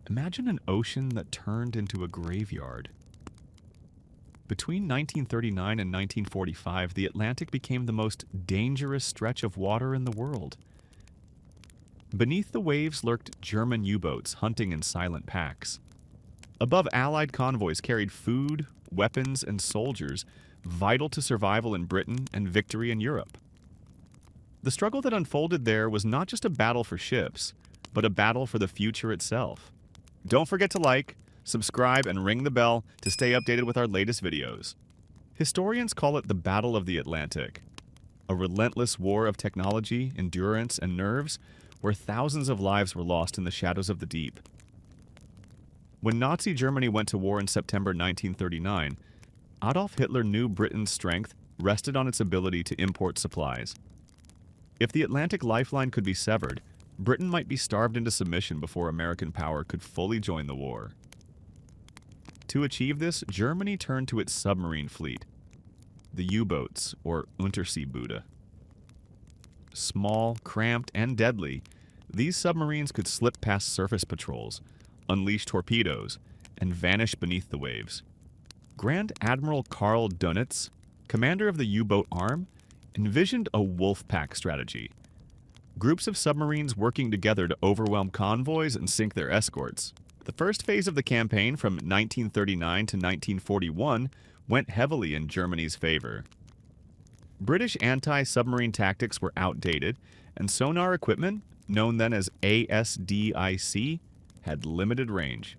Imagine an ocean that turned into a graveyard. Between 1939 and 1945, the Atlantic became the most dangerous stretch of water in the world. Beneath the waves lurked German U-boats hunting in silent packs. Above, Allied convoys carried food, weapons, and soldiers vital to survival in Britain and victory in Europe. The struggle that unfolded there was not just a battle for ships, but a battle for the future itself. Don't forget to like, subscribe, and ring the bell to stay updated with our latest videos. Historians call it the Battle of the Atlantic, a relentless war of technology, endurance, and nerves where thousands of lives were lost in the shadows of the deep. When Nazi Germany went to war in September 1939, Adolf Hitler knew Britain's strength rested on its ability to import supplies. If the Atlantic lifeline could be severed, Britain might be starved into submission before American power could fully join the war. To achieve this, Germany turned to its submarine fleet, the U-boats, or Unterseeboote. Small, cramped, and deadly, these submarines could slip past surface patrols, unleash torpedoes, and vanish beneath the waves. Grand Admiral Karl Dönitz, commander of the U-boat arm, envisioned a wolf pack strategy. Groups of submarines working together to overwhelm convoys and sink their escorts. The first phase of the campaign from 1939 to 1941 went heavily in Germany's favor. British anti-submarine tactics were outdated, and sonar equipment, known then as ASDIC, had limited range.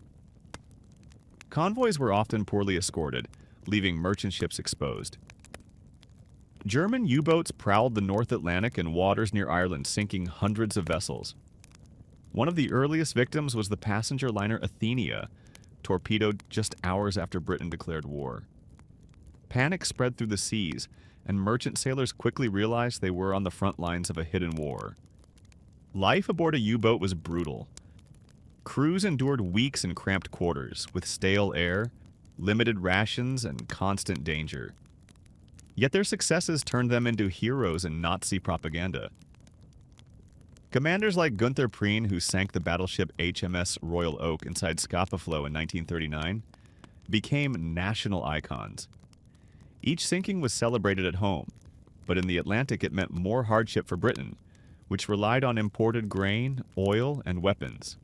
Convoys were often poorly escorted, leaving merchant ships exposed. German U-boats prowled the North Atlantic and waters near Ireland, sinking hundreds of vessels. One of the earliest victims was the passenger liner Athenia, torpedoed just hours after Britain declared war. Panic spread through the seas, and merchant sailors quickly realized they were on the front lines of a hidden war. Life aboard a U-boat was brutal. Crews endured weeks in cramped quarters, with stale air, limited rations, and constant danger. Yet their successes turned them into heroes in Nazi propaganda. Commanders like Gunther Prien, who sank the battleship HMS Royal Oak inside Scapa Flow in 1939, became national icons. Each sinking was celebrated at home, but in the Atlantic it meant more hardship for Britain, which relied on imported grain, oil, and weapons.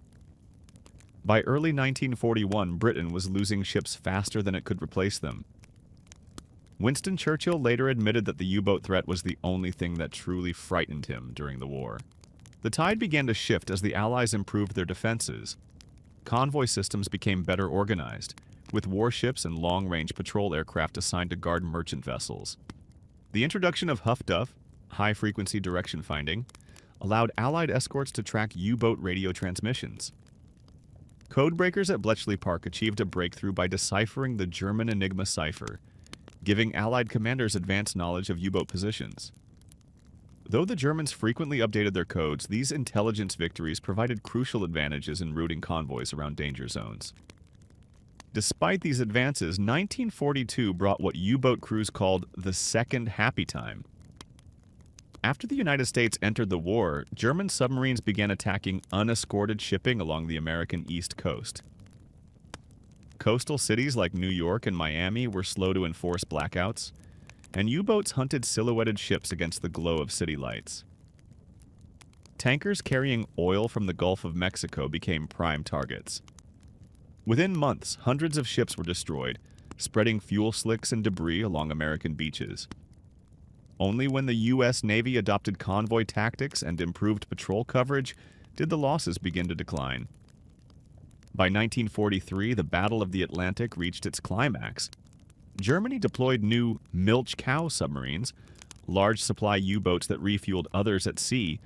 By early 1941, Britain was losing ships faster than it could replace them. Winston Churchill later admitted that the U-boat threat was the only thing that truly frightened him during the war. The tide began to shift as the Allies improved their defenses. Convoy systems became better organized, with warships and long-range patrol aircraft assigned to guard merchant vessels. The introduction of HFDUF, high-frequency direction finding, allowed Allied escorts to track U-boat radio transmissions. Codebreakers at Bletchley Park achieved a breakthrough by deciphering the German Enigma cipher, giving Allied commanders advanced knowledge of U-boat positions. Though the Germans frequently updated their codes, these intelligence victories provided crucial advantages in routing convoys around danger zones. Despite these advances, 1942 brought what U-boat crews called the second happy time. After the United States entered the war, German submarines began attacking unescorted shipping along the American East Coast. Coastal cities like New York and Miami were slow to enforce blackouts, and U-boats hunted silhouetted ships against the glow of city lights. Tankers carrying oil from the Gulf of Mexico became prime targets. Within months, hundreds of ships were destroyed, spreading fuel slicks and debris along American beaches. Only when the U.S. Navy adopted convoy tactics and improved patrol coverage did the losses begin to decline. By 1943, the Battle of the Atlantic reached its climax. Germany deployed new milch cow submarines, large supply U-boats that refueled others at sea,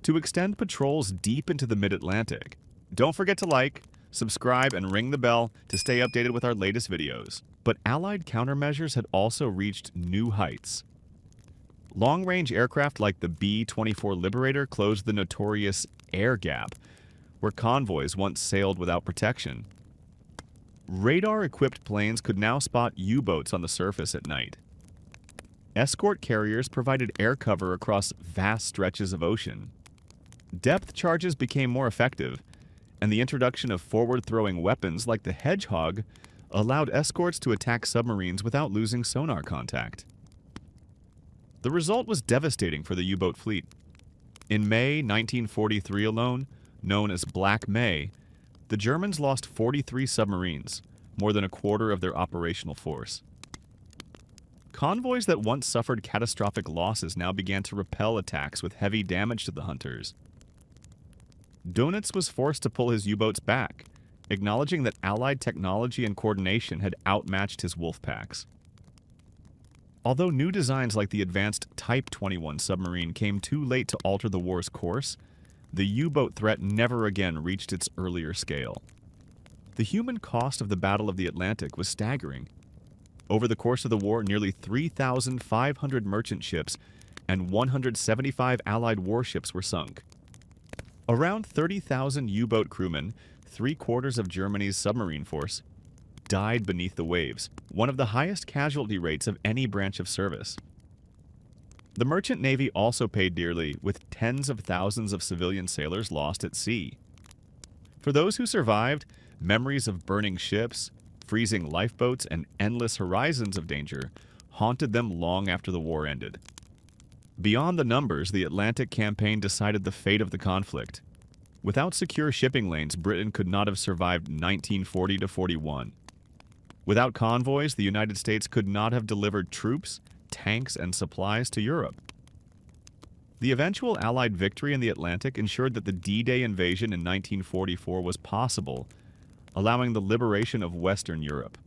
to extend patrols deep into the mid-Atlantic. Don't forget to like, subscribe, and ring the bell to stay updated with our latest videos. But Allied countermeasures had also reached new heights. Long-range aircraft like the B-24 Liberator closed the notorious air gap, where convoys once sailed without protection. Radar-equipped planes could now spot U-boats on the surface at night. Escort carriers provided air cover across vast stretches of ocean. Depth charges became more effective, and the introduction of forward-throwing weapons like the Hedgehog allowed escorts to attack submarines without losing sonar contact. The result was devastating for the U-boat fleet. In May 1943 alone, known as Black May, the Germans lost 43 submarines, more than a quarter of their operational force. Convoys that once suffered catastrophic losses now began to repel attacks with heavy damage to the hunters. Dönitz was forced to pull his U-boats back, acknowledging that Allied technology and coordination had outmatched his wolf packs. Although new designs like the advanced Type 21 submarine came too late to alter the war's course, the U-boat threat never again reached its earlier scale. The human cost of the Battle of the Atlantic was staggering. Over the course of the war, nearly 3,500 merchant ships and 175 Allied warships were sunk. Around 30,000 U-boat crewmen, three-quarters of Germany's submarine force, died beneath the waves, one of the highest casualty rates of any branch of service. The merchant navy also paid dearly, with tens of thousands of civilian sailors lost at sea. For those who survived, memories of burning ships, freezing lifeboats, and endless horizons of danger haunted them long after the war ended. Beyond the numbers, the Atlantic campaign decided the fate of the conflict. Without secure shipping lanes, Britain could not have survived 1940 to 41. Without convoys, the United States could not have delivered troops, tanks, and supplies to Europe. The eventual Allied victory in the Atlantic ensured that the D-Day invasion in 1944 was possible, allowing the liberation of Western Europe.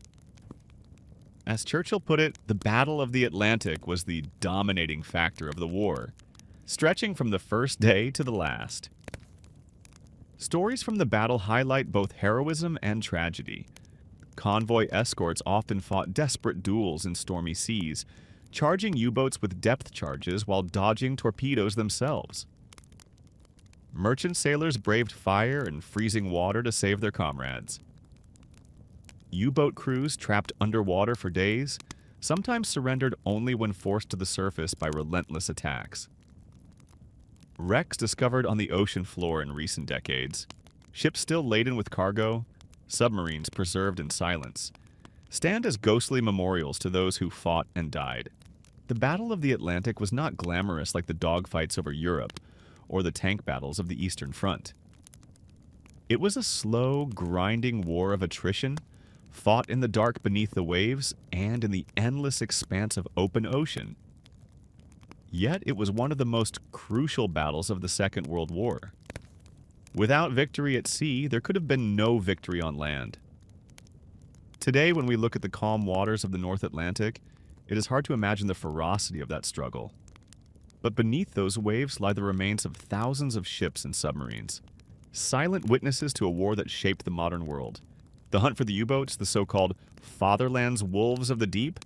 As Churchill put it, the Battle of the Atlantic was the dominating factor of the war, stretching from the first day to the last. Stories from the battle highlight both heroism and tragedy. Convoy escorts often fought desperate duels in stormy seas, charging U-boats with depth charges while dodging torpedoes themselves. Merchant sailors braved fire and freezing water to save their comrades. U-boat crews trapped underwater for days sometimes surrendered only when forced to the surface by relentless attacks. Wrecks discovered on the ocean floor in recent decades, ships still laden with cargo, submarines preserved in silence, stand as ghostly memorials to those who fought and died. The Battle of the Atlantic was not glamorous like the dogfights over Europe or the tank battles of the Eastern Front. It was a slow, grinding war of attrition, fought in the dark beneath the waves and in the endless expanse of open ocean. Yet it was one of the most crucial battles of the Second World War. Without victory at sea, there could have been no victory on land. Today, when we look at the calm waters of the North Atlantic, it is hard to imagine the ferocity of that struggle. But beneath those waves lie the remains of thousands of ships and submarines, silent witnesses to a war that shaped the modern world. The hunt for the U-boats, the so-called Fatherland's wolves of the deep,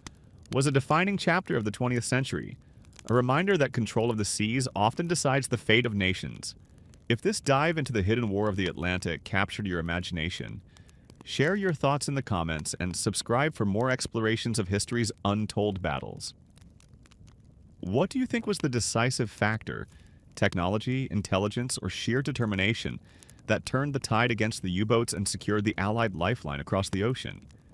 was a defining chapter of the 20th century, a reminder that control of the seas often decides the fate of nations. If this dive into the hidden war of the Atlantic captured your imagination, share your thoughts in the comments and subscribe for more explorations of history's untold battles. What do you think was the decisive factor, technology, intelligence, or sheer determination, that turned the tide against the U-boats and secured the Allied lifeline across the ocean?